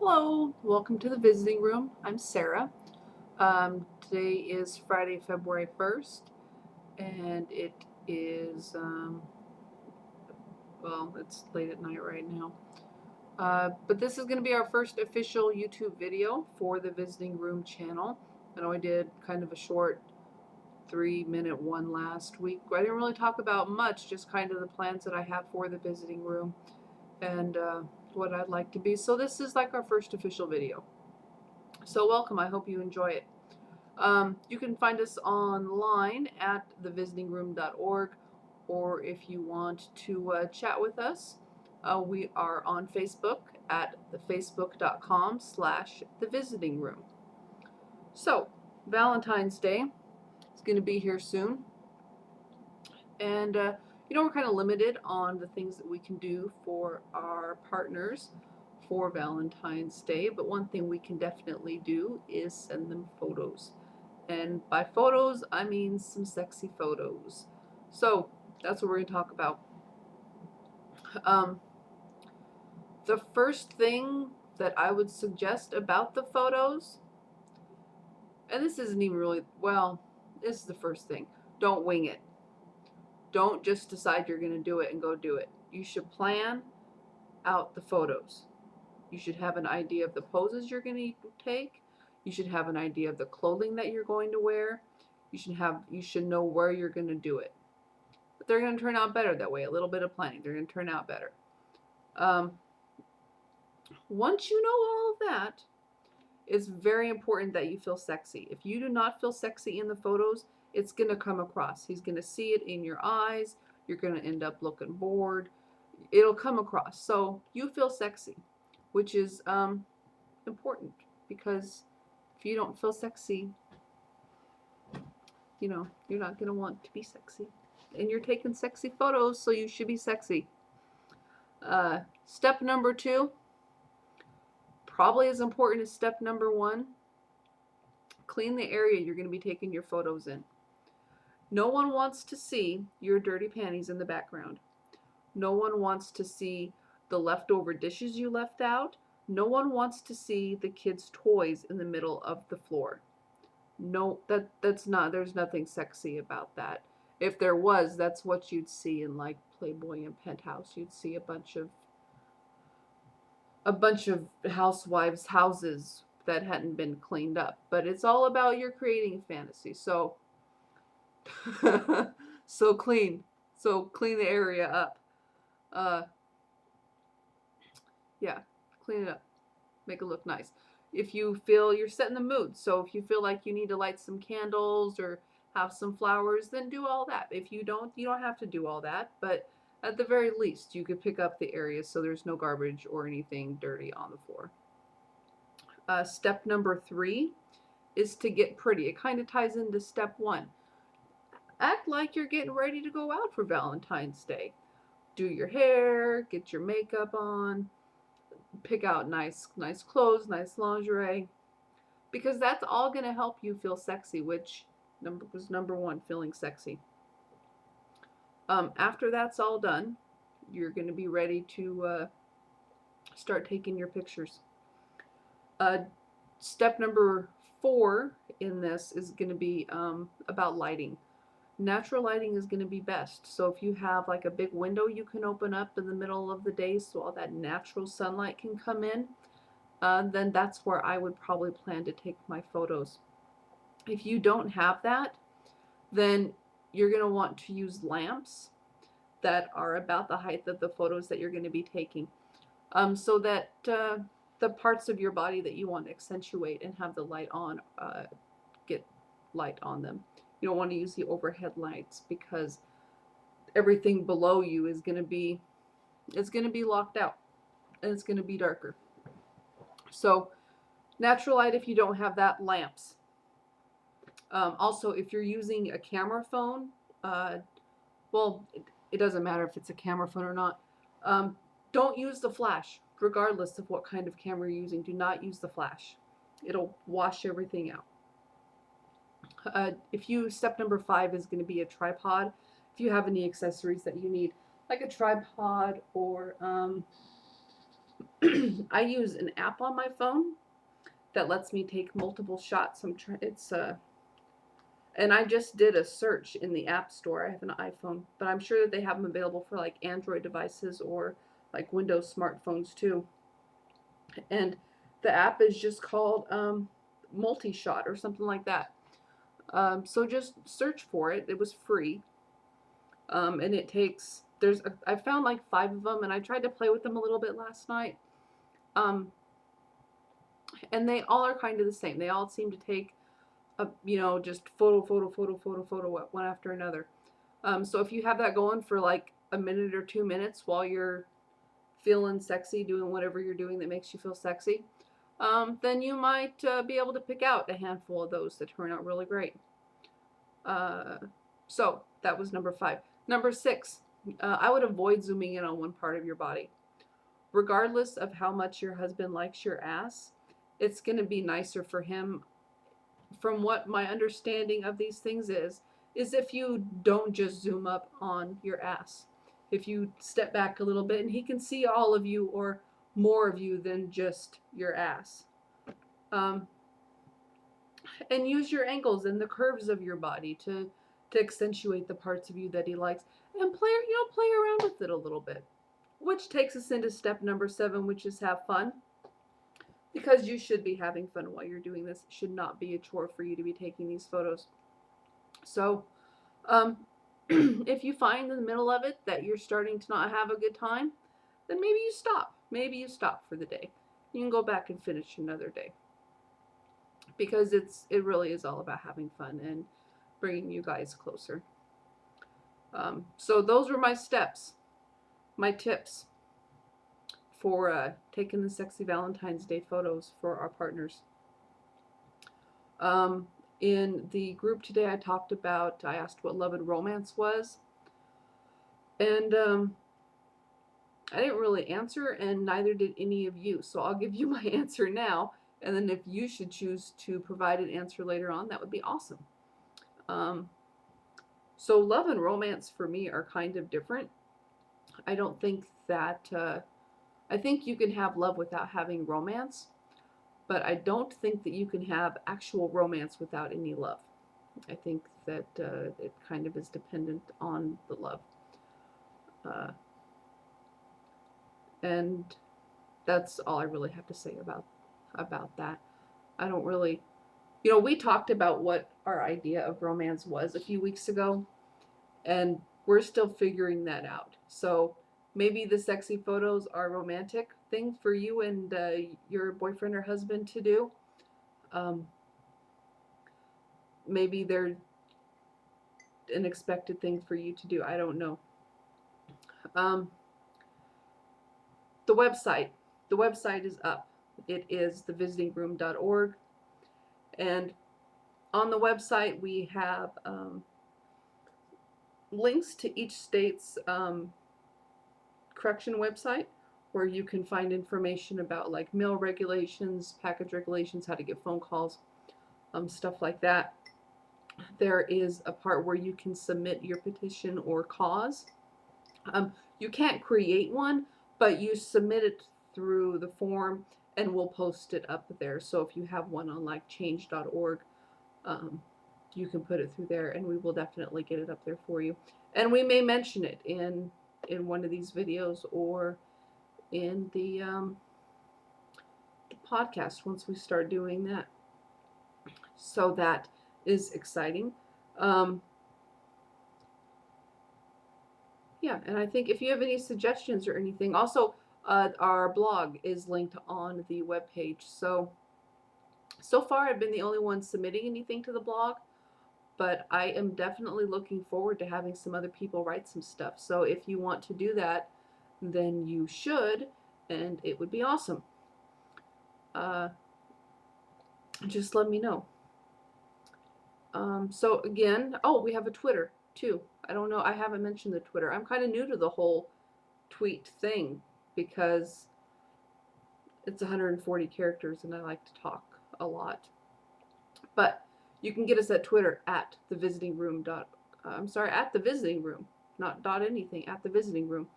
Hello, welcome to the visiting room. I'm Sarah. Today is Friday, February 1st, and it is, well, it's late at night right now. But this is going to be our first official YouTube video for the visiting room channel. I know I did kind of a short 3-minute one last week. I didn't really talk about much, just kind of the plans that I have for the visiting room and what I'd like to be. So this is like our first official video. So welcome. I hope you enjoy it. You can find us online at thevisitingroom.org, or if you want to chat with us, we are on Facebook at facebook.com/thevisitingroom. So, Valentine's Day is going to be here soon, and we're kind of limited on the things that we can do for our partners for Valentine's Day, but one thing we can definitely do is send them photos. And by photos, I mean some sexy photos. So that's what we're going to talk about. The first thing that I would suggest about the photos, and this isn't even really, well, this is the first thing. Don't wing it. Don't just decide you're going to do it and go do it. You should plan out the photos. You should have an idea of the poses you're going to take. You should have an idea of the clothing that you're going to wear. You should know where you're going to do it. But they're going to turn out better that way. A little bit of planning, they're going to turn out better. Once you know all of that, it's very important that you feel sexy. If you do not feel sexy in the photos, it's going to come across. He's going to see it in your eyes. You're going to end up looking bored. It'll come across. So you feel sexy, which is important, because if you don't feel sexy, you're not going to want to be sexy. And you're taking sexy photos, so you should be sexy. Step number 2, probably as important as step number 1, clean the area you're going to be taking your photos in. No one wants to see your dirty panties in the background. No one wants to see the leftover dishes you left out. No one wants to see the kids' toys in the middle of the floor. No, that's not, there's nothing sexy about that. If there was, that's what you'd see in like Playboy and Penthouse. You'd see a bunch of housewives' houses that hadn't been cleaned up. But it's all about your creating fantasy. So so clean the area up. Yeah, clean it up, make it look nice. If you feel you're setting the mood, so if you feel like you need to light some candles or have some flowers, then do all that. If you don't have to do all that, but at the very least, you could pick up the area so there's no garbage or anything dirty on the floor. Step number 3 is to get pretty. It kind of ties into step 1. Act like you're getting ready to go out for Valentine's Day. Do your hair, get your makeup on, pick out nice clothes, nice lingerie, because that's all going to help you feel sexy, which was number 1, feeling sexy. After that's all done, you're going to be ready to start taking your pictures. Step number 4 in this is going to be about lighting. Natural lighting is going to be best. So if you have like a big window you can open up in the middle of the day so all that natural sunlight can come in, then that's where I would probably plan to take my photos. If you don't have that, then you're going to want to use lamps that are about the height of the photos that you're going to be taking, so that the parts of your body that you want to accentuate and have the light on get light on them. You don't want to use the overhead lights, because everything below you is going to be locked out, and it's going to be darker. So natural light if you don't have that, lamps. Also, if you're using a camera phone, well, it doesn't matter if it's a camera phone or not. Don't use the flash, regardless of what kind of camera you're using. Do not use the flash. It'll wash everything out. Step number 5 is going to be a tripod. If you have any accessories that you need, like a tripod or I use an app on my phone that lets me take multiple shots. And I just did a search in the App Store. I have an iPhone, but I'm sure that they have them available for like Android devices or like Windows smartphones too. And the app is just called Multi Shot or something like that. So just search for it. It was free, and it takes. I found like 5 of them, and I tried to play with them a little bit last night. Um, and they all are kind of the same. They all seem to take just photo, one after another. So if you have that going for like a minute or 2 minutes while you're feeling sexy, doing whatever you're doing that makes you feel sexy, then you might be able to pick out a handful of those that turn out really great. So that was number 5. Number 6, I would avoid zooming in on one part of your body. Regardless of how much your husband likes your ass, it's going to be nicer for him, from what my understanding of these things is if you don't just zoom up on your ass. If you step back a little bit and he can see all of you or more of you than just your ass. Um, and use your angles and the curves of your body to accentuate the parts of you that he likes, and play around with it a little bit. Which takes us into step number 7, which is have fun. Because you should be having fun while you're doing this. It should not be a chore for you to be taking these photos. So, if you find in the middle of it that you're starting to not have a good time, then maybe you stop. Maybe you stop for the day. You can go back and finish another day. Because it really is all about having fun and bringing you guys closer. So those were my steps, my tips for taking the sexy Valentine's Day photos for our partners. In the group today, I asked what love and romance was. And I didn't really answer, and neither did any of you. So I'll give you my answer now. And then if you should choose to provide an answer later on, that would be awesome. So love and romance for me are kind of different. I don't think that, I think you can have love without having romance, but I don't think that you can have actual romance without any love. I think that it kind of is dependent on the love. And that's all I really have to say about that. I don't really, we talked about what our idea of romance was a few weeks ago, and we're still figuring that out. So maybe the sexy photos are a romantic thing for you and your boyfriend or husband to do. Maybe they're an expected thing for you to do. I don't know. The website is up. It is thevisitingroom.org, and on the website we have links to each state's correction website, where you can find information about like mail regulations, package regulations, how to get phone calls, stuff like that. There is a part where you can submit your petition or cause. You can't create one, but you submit it through the form and we'll post it up there. So if you have one on like change.org, you can put it through there and we will definitely get it up there for you. And we may mention it in one of these videos or in the podcast once we start doing that. So that is exciting. Yeah, and I think if you have any suggestions or anything, also our blog is linked on the webpage. So far I've been the only one submitting anything to the blog, but I am definitely looking forward to having some other people write some stuff. So if you want to do that, then you should, and it would be awesome. Just let me know. So again, we have a Twitter too. I don't know, I haven't mentioned the Twitter. I'm kind of new to the whole tweet thing because it's 140 characters and I like to talk a lot. But you can get us at Twitter at the visiting room. At the visiting room, not dot anything, at the visiting room.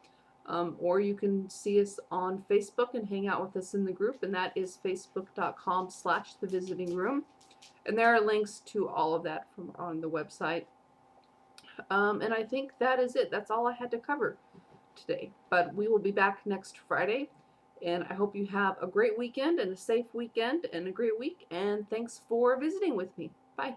Or you can see us on Facebook and hang out with us in the group, and that is facebook.com/the visiting room. And there are links to all of that from on the website. And I think that is it. That's all I had to cover today. But we will be back next Friday. And I hope you have a great weekend and a safe weekend and a great week. And thanks for visiting with me. Bye.